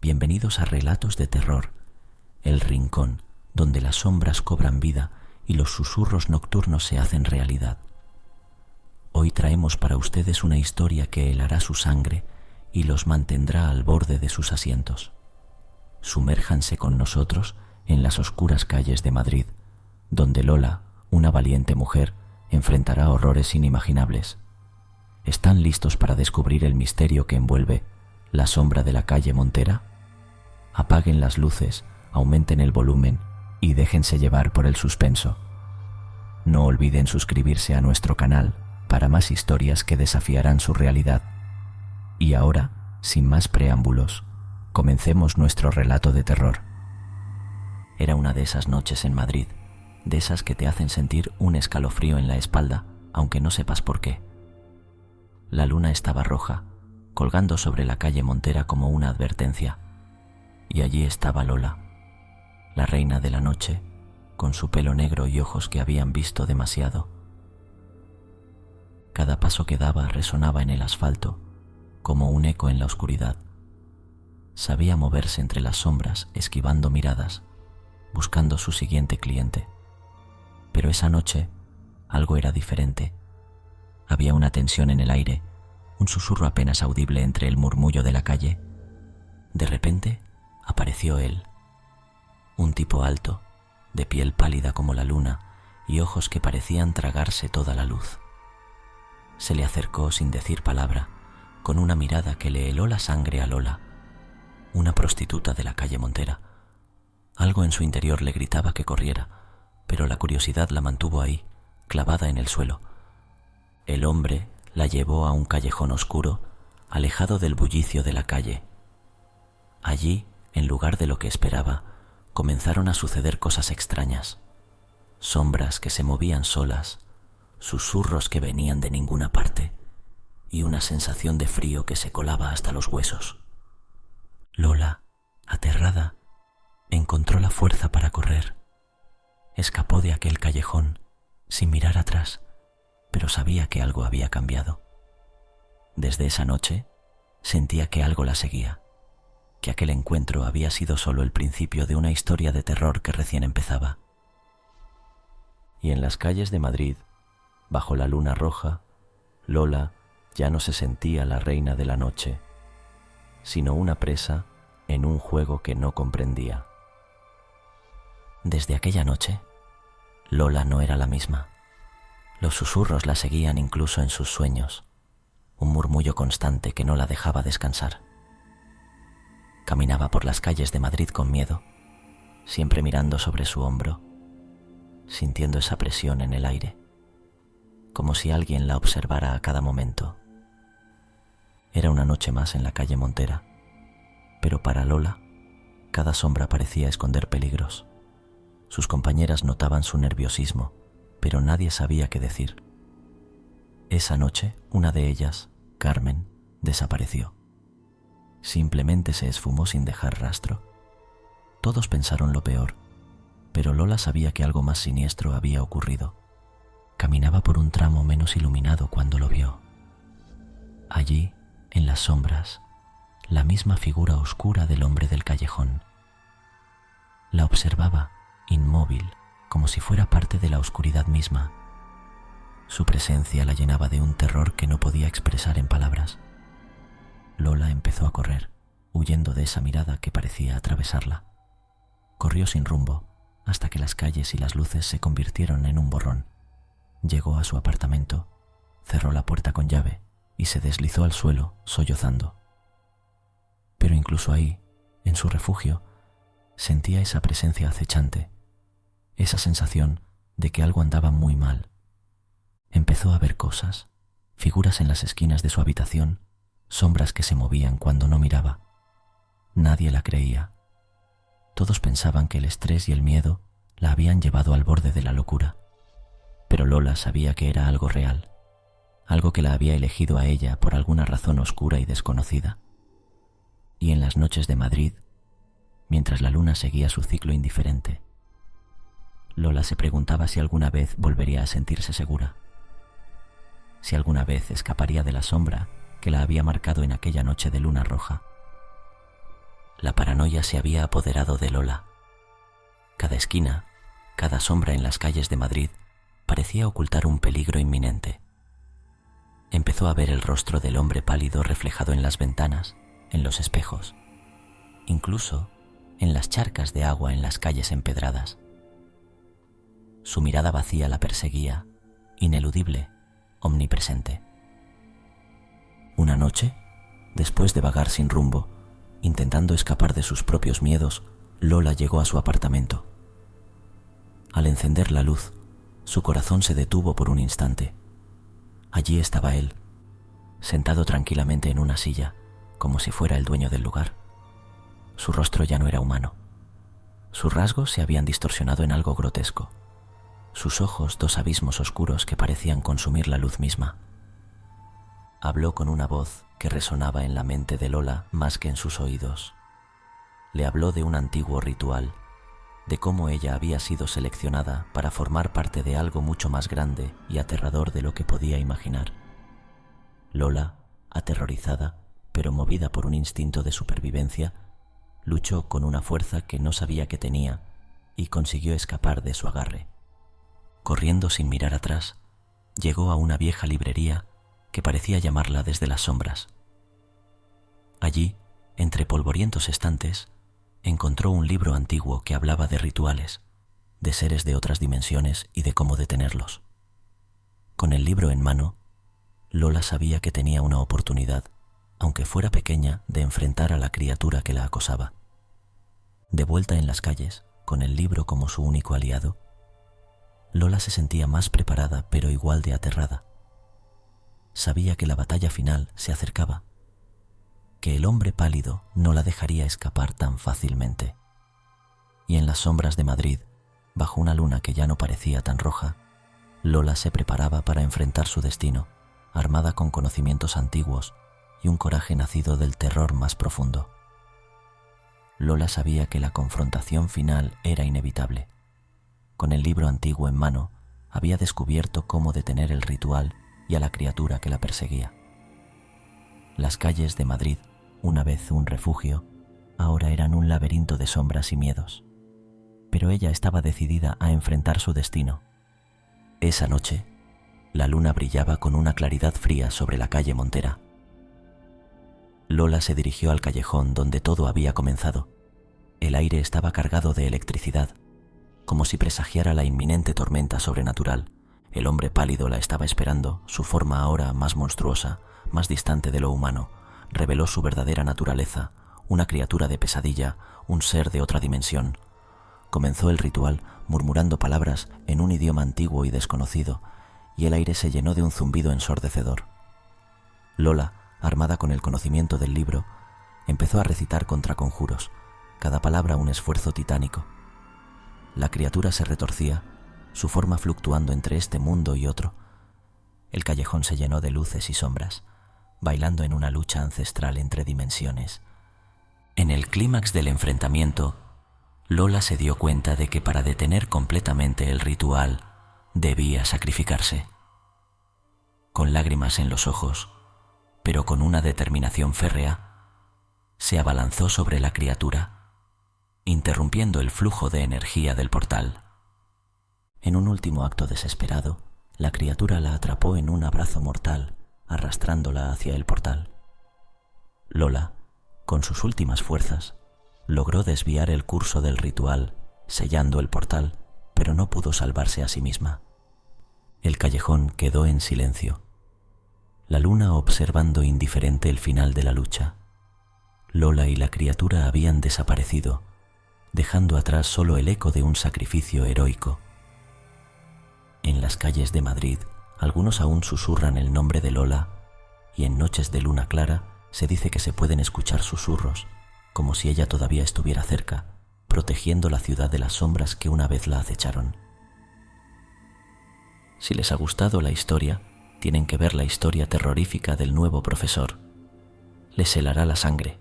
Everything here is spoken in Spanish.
Bienvenidos a Relatos de Terror, el rincón donde las sombras cobran vida y los susurros nocturnos se hacen realidad. Hoy traemos para ustedes una historia que helará su sangre y los mantendrá al borde de sus asientos. Sumérjanse con nosotros en las oscuras calles de Madrid, donde Lola, una valiente mujer, enfrentará horrores inimaginables. ¿Están listos para descubrir el misterio que envuelve la sombra de la calle Montera? Apaguen las luces, aumenten el volumen y déjense llevar por el suspenso. No olviden suscribirse a nuestro canal para más historias que desafiarán su realidad. Y ahora, sin más preámbulos, comencemos nuestro relato de terror. Era una de esas noches en Madrid, de esas que te hacen sentir un escalofrío en la espalda, aunque no sepas por qué. La luna estaba roja, colgando sobre la calle Montera como una advertencia, y allí estaba Lola, la reina de la noche, con su pelo negro y ojos que habían visto demasiado. Cada paso que daba resonaba en el asfalto, como un eco en la oscuridad. Sabía moverse entre las sombras, esquivando miradas, buscando su siguiente cliente. Pero esa noche algo era diferente. Había una tensión en el aire, un susurro apenas audible entre el murmullo de la calle. De repente apareció él, un tipo alto, de piel pálida como la luna y ojos que parecían tragarse toda la luz. Se le acercó sin decir palabra, con una mirada que le heló la sangre a Lola, una prostituta de la calle Montera. Algo en su interior le gritaba que corriera, pero la curiosidad la mantuvo ahí, clavada en el suelo. El hombre la llevó a un callejón oscuro, alejado del bullicio de la calle. Allí, en lugar de lo que esperaba, comenzaron a suceder cosas extrañas. Sombras que se movían solas, susurros que venían de ninguna parte y una sensación de frío que se colaba hasta los huesos. Lola, aterrada, encontró la fuerza para correr. Escapó de aquel callejón sin mirar atrás, pero sabía que algo había cambiado. Desde esa noche sentía que algo la seguía, que aquel encuentro había sido solo el principio de una historia de terror que recién empezaba. Y en las calles de Madrid, bajo la luna roja, Lola ya no se sentía la reina de la noche, sino una presa en un juego que no comprendía. Desde aquella noche, Lola no era la misma. Los susurros la seguían incluso en sus sueños, un murmullo constante que no la dejaba descansar. Caminaba por las calles de Madrid con miedo, siempre mirando sobre su hombro, sintiendo esa presión en el aire, como si alguien la observara a cada momento. Era una noche más en la calle Montera, pero para Lola, cada sombra parecía esconder peligros. Sus compañeras notaban su nerviosismo, pero nadie sabía qué decir. Esa noche, una de ellas, Carmen, desapareció. Simplemente se esfumó sin dejar rastro. Todos pensaron lo peor, pero Lola sabía que algo más siniestro había ocurrido. Caminaba por un tramo menos iluminado cuando lo vio. Allí, en las sombras, la misma figura oscura del hombre del callejón. La observaba, inmóvil, como si fuera parte de la oscuridad misma. Su presencia la llenaba de un terror que no podía expresar en palabras. Lola empezó a correr, huyendo de esa mirada que parecía atravesarla. Corrió sin rumbo, hasta que las calles y las luces se convirtieron en un borrón. Llegó a su apartamento, cerró la puerta con llave y se deslizó al suelo, sollozando. Pero incluso ahí, en su refugio, sentía esa presencia acechante, esa sensación de que algo andaba muy mal. Empezó a ver cosas, figuras en las esquinas de su habitación, sombras que se movían cuando no miraba. Nadie la creía. Todos pensaban que el estrés y el miedo la habían llevado al borde de la locura. Pero Lola sabía que era algo real, algo que la había elegido a ella por alguna razón oscura y desconocida. Y en las noches de Madrid, mientras la luna seguía su ciclo indiferente, Lola se preguntaba si alguna vez volvería a sentirse segura, si alguna vez escaparía de la sombra que la había marcado en aquella noche de luna roja. La paranoia se había apoderado de Lola. Cada esquina, cada sombra en las calles de Madrid parecía ocultar un peligro inminente. Empezó a ver el rostro del hombre pálido reflejado en las ventanas, en los espejos, incluso en las charcas de agua en las calles empedradas. Su mirada vacía la perseguía, ineludible, omnipresente. Una noche, después de vagar sin rumbo, intentando escapar de sus propios miedos, Lola llegó a su apartamento. Al encender la luz, su corazón se detuvo por un instante. Allí estaba él, sentado tranquilamente en una silla, como si fuera el dueño del lugar. Su rostro ya no era humano. Sus rasgos se habían distorsionado en algo grotesco. Sus ojos, dos abismos oscuros que parecían consumir la luz misma. Habló con una voz que resonaba en la mente de Lola más que en sus oídos. Le habló de un antiguo ritual, de cómo ella había sido seleccionada para formar parte de algo mucho más grande y aterrador de lo que podía imaginar. Lola, aterrorizada, pero movida por un instinto de supervivencia, luchó con una fuerza que no sabía que tenía y consiguió escapar de su agarre. Corriendo sin mirar atrás, llegó a una vieja librería que parecía llamarla desde las sombras. Allí, entre polvorientos estantes, encontró un libro antiguo que hablaba de rituales, de seres de otras dimensiones y de cómo detenerlos. Con el libro en mano, Lola sabía que tenía una oportunidad, aunque fuera pequeña, de enfrentar a la criatura que la acosaba. De vuelta en las calles, con el libro como su único aliado, Lola se sentía más preparada pero igual de aterrada. Sabía que la batalla final se acercaba, que el hombre pálido no la dejaría escapar tan fácilmente. Y en las sombras de Madrid, bajo una luna que ya no parecía tan roja, Lola se preparaba para enfrentar su destino, armada con conocimientos antiguos y un coraje nacido del terror más profundo. Lola sabía que la confrontación final era inevitable. Con el libro antiguo en mano, había descubierto cómo detener el ritual y a la criatura que la perseguía. Las calles de Madrid, una vez un refugio, ahora eran un laberinto de sombras y miedos. Pero ella estaba decidida a enfrentar su destino. Esa noche, la luna brillaba con una claridad fría sobre la calle Montera. Lola se dirigió al callejón donde todo había comenzado. El aire estaba cargado de electricidad, como si presagiara la inminente tormenta sobrenatural. El hombre pálido la estaba esperando, su forma ahora más monstruosa, más distante de lo humano, reveló su verdadera naturaleza, una criatura de pesadilla, un ser de otra dimensión. Comenzó el ritual murmurando palabras en un idioma antiguo y desconocido, y el aire se llenó de un zumbido ensordecedor. Lola, armada con el conocimiento del libro, empezó a recitar contraconjuros, cada palabra un esfuerzo titánico. La criatura se retorcía, su forma fluctuando entre este mundo y otro. El callejón se llenó de luces y sombras, bailando en una lucha ancestral entre dimensiones. En el clímax del enfrentamiento, Lola se dio cuenta de que para detener completamente el ritual debía sacrificarse. Con lágrimas en los ojos, pero con una determinación férrea, se abalanzó sobre la criatura, interrumpiendo el flujo de energía del portal. En un último acto desesperado, la criatura la atrapó en un abrazo mortal, arrastrándola hacia el portal. Lola, con sus últimas fuerzas, logró desviar el curso del ritual, sellando el portal, pero no pudo salvarse a sí misma. El callejón quedó en silencio, la luna observando indiferente el final de la lucha. Lola y la criatura habían desaparecido, dejando atrás solo el eco de un sacrificio heroico. En las calles de Madrid, algunos aún susurran el nombre de Lola, y en noches de luna clara se dice que se pueden escuchar susurros, como si ella todavía estuviera cerca, protegiendo la ciudad de las sombras que una vez la acecharon. Si les ha gustado la historia, tienen que ver la historia terrorífica del nuevo profesor. Les helará la sangre.